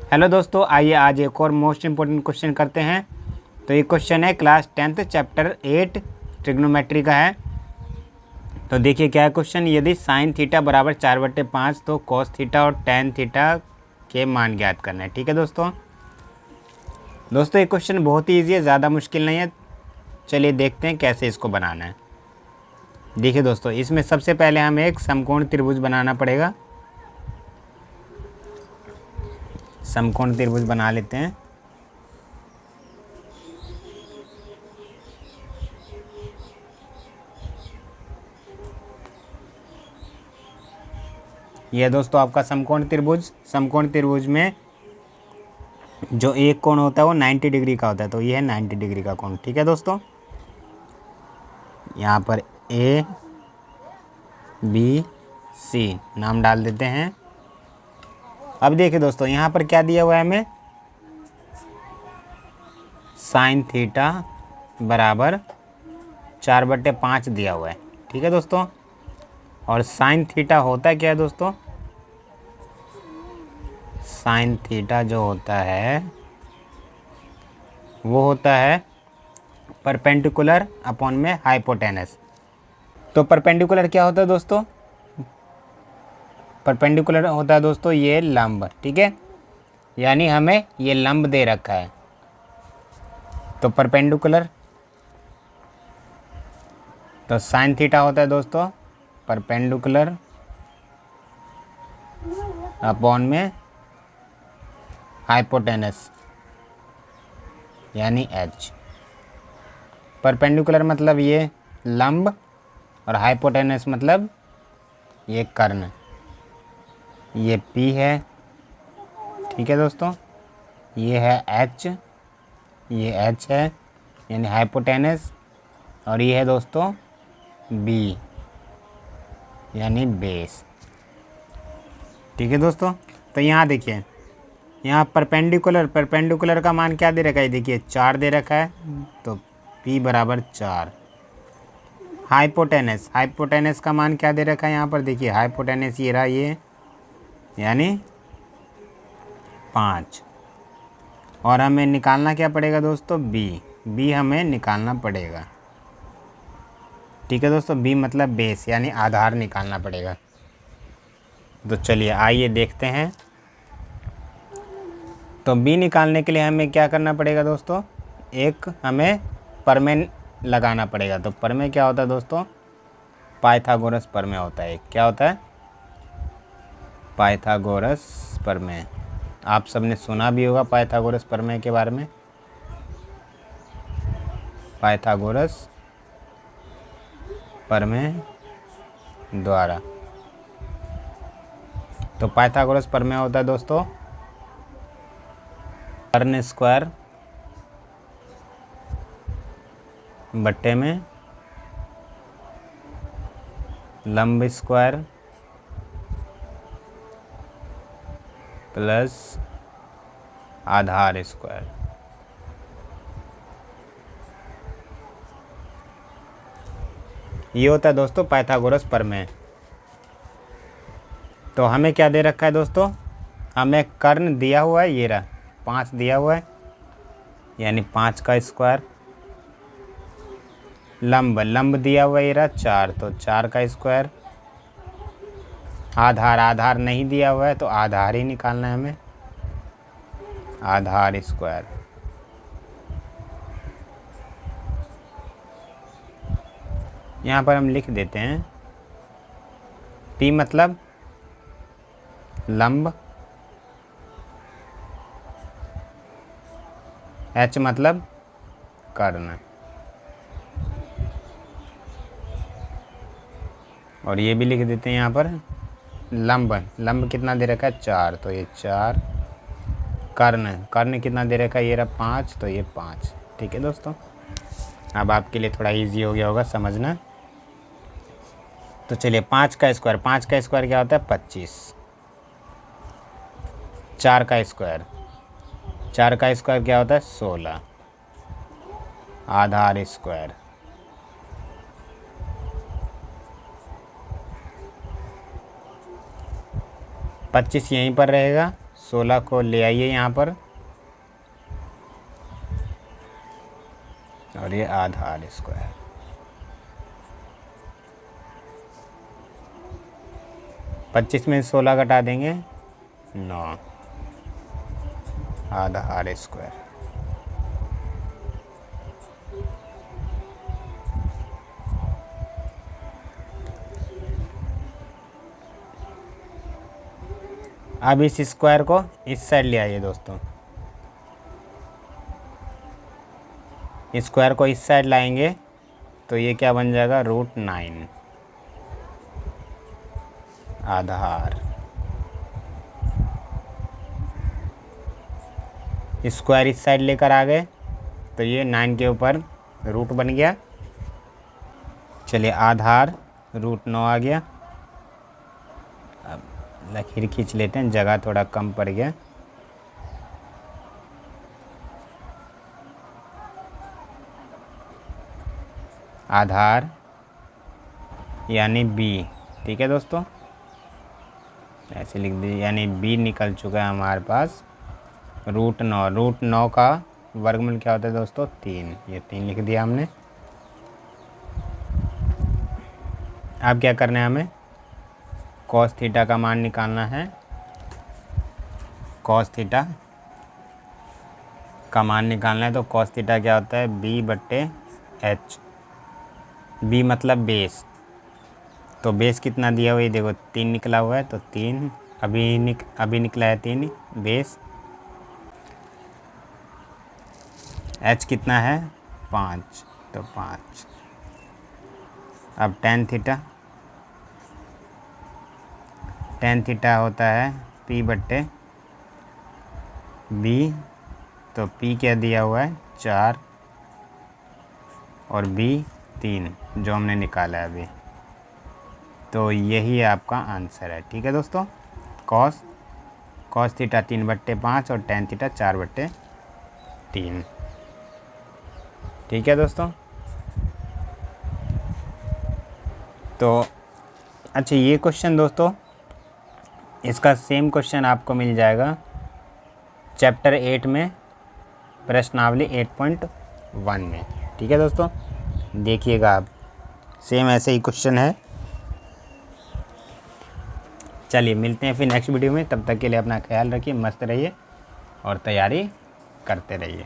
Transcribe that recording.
Hello दोस्तों, आइए आज एक और मोस्ट इम्पोर्टेंट क्वेश्चन करते हैं। तो ये क्वेश्चन है क्लास 10th चैप्टर 8 ट्रिग्नोमेट्री का है। तो देखिए क्या है क्वेश्चन। यदि साइन थीटा बराबर 4/5 तो कॉस थीटा और टेन थीटा के मान ज्ञात करना है। ठीक है दोस्तों ये क्वेश्चन बहुत ही ईजी है, ज़्यादा मुश्किल नहीं है। चलिए देखते हैं कैसे इसको बनाना है। देखिए दोस्तों, इसमें सबसे पहले हमें एक समकोण त्रिभुज बनाना पड़ेगा। समकोण त्रिभुज बना लेते हैं। यह दोस्तों आपका समकोण त्रिभुज। समकोण त्रिभुज में जो एक कोण होता है वो 90 डिग्री का होता है, तो ये है 90 डिग्री का कोण। ठीक है दोस्तों, यहाँ पर ए बी सी नाम डाल देते हैं। अब देखिए दोस्तों, यहाँ पर क्या दिया हुआ है हमें, साइन थीटा बराबर 4/5 दिया हुआ है। ठीक है दोस्तों, और साइन थीटा होता है क्या है दोस्तों, साइन थीटा जो होता है वो होता है परपेंडिकुलर अपॉन में हाइपोटेनस। तो परपेंडिकुलर क्या होता है दोस्तों, परपेंडिकुलर होता है दोस्तों ये लंब। ठीक है, यानी हमें ये लंब दे रखा है, तो परपेंडिकुलर। तो साइन थीटा होता है दोस्तों परपेंडिकुलर अपॉन में हाइपोटेनस यानी एच। परपेंडिकुलर मतलब ये लंब और हाइपोटेनस मतलब ये कर्ण। ये P है। ठीक है दोस्तों, ये है H, ये H है यानी हाइपोटेनस, और ये है दोस्तों B यानी बेस। ठीक है दोस्तों, तो यहाँ देखिए, यहाँ परपेंडिकुलर का मान क्या दे रखा है, देखिए 4 दे रखा है, तो P बराबर 4। हाइपोटेनस का मान क्या दे रखा है, यहाँ पर देखिए हाइपोटेनस ये रहा, ये यानी 5। और हमें निकालना क्या पड़ेगा दोस्तों, B हमें निकालना पड़ेगा। ठीक है दोस्तों, B मतलब बेस यानी आधार निकालना पड़ेगा। तो चलिए आइए देखते हैं। तो B निकालने के लिए हमें क्या करना पड़ेगा दोस्तों, एक हमें प्रमेय लगाना पड़ेगा। तो प्रमेय क्या होता है दोस्तों, पाइथागोरस प्रमेय होता है। क्या होता है, पाइथागोरस प्रमेय। आप सबने सुना भी होगा पाइथागोरस प्रमेय के बारे में। पाइथागोरस प्रमेय द्वारा, तो पाइथागोरस प्रमेय होता है दोस्तों कर्ण स्क्वायर बट्टे में लंब स्क्वायर प्लस आधार स्क्वायर। ये होता है दोस्तों पाइथागोरस प्रमेय। तो हमें क्या दे रखा है दोस्तों, हमें कर्ण दिया हुआ है, ये रहा 5 दिया हुआ है यानी 5 का स्क्वायर। लंब दिया हुआ है, ये रहा 4, तो 4 का स्क्वायर। आधार नहीं दिया हुआ है, तो आधार ही निकालना है हमें, आधार स्क्वायर। यहाँ पर हम लिख देते हैं P मतलब लंब, H मतलब कर्ण, और ये भी लिख देते हैं यहाँ पर लंब कितना दे रखा है 4, तो ये 4। कर्ण कितना दे रखा है, ये रहा 5, तो ये 5। ठीक है दोस्तों, अब आपके लिए थोड़ा इजी हो गया होगा समझना। तो चलिए 5 का स्क्वायर क्या होता है 25। 4 का स्क्वायर क्या होता है 16। आधार स्क्वायर, पच्चीस यहीं पर रहेगा, 16 को ले आइए यहाँ पर, और ये आधा आर स्क्वायर। 25 में 16 घटा देंगे 9, आधा आर स्क्वायर। अब इस स्क्वायर को इस साइड ले आइए दोस्तों, स्क्वायर को इस साइड लाएंगे तो ये क्या बन जाएगा, √9 आधा आर। स्क्वायर इस साइड लेकर आ गए तो ये 9 के ऊपर रूट बन गया। चलिए आधा आर √9 आ गया। अब लकीर खींच लेते हैं, जगह थोड़ा कम पड़ गया। आधार यानी बी, ठीक है दोस्तों, ऐसे लिख दीजिए, यानी बी निकल चुका है हमारे पास √9। √9 का वर्गमूल क्या होता है दोस्तों, 3। ये 3 लिख दिया हमने। अब क्या करना है, हमें cos थीटा का मान निकालना है। cos थीटा का मान निकालना है तो cos थीटा क्या होता है, B/H। B मतलब बेस, तो बेस कितना दिया हुआ है, देखो 3 निकला हुआ है, तो 3 अभी निकला है 3 बेस। H कितना है, 5, तो 5। अब tan थीटा होता है P/B, तो P क्या दिया हुआ है, 4 और B 3, जो हमने निकाला है अभी। तो यही आपका आंसर है, ठीक है दोस्तों। cos थीटा 3/5 और tan थीटा 4/3, ठीक है दोस्तों। तो अच्छा, ये क्वेश्चन दोस्तों, इसका सेम क्वेश्चन आपको मिल जाएगा चैप्टर 8 में, प्रश्नावली 8.1 में, ठीक है दोस्तों। देखिएगा आप, सेम ऐसे ही क्वेश्चन है। चलिए मिलते हैं फिर नेक्स्ट वीडियो में, तब तक के लिए अपना ख्याल रखिए, मस्त रहिए और तैयारी करते रहिए।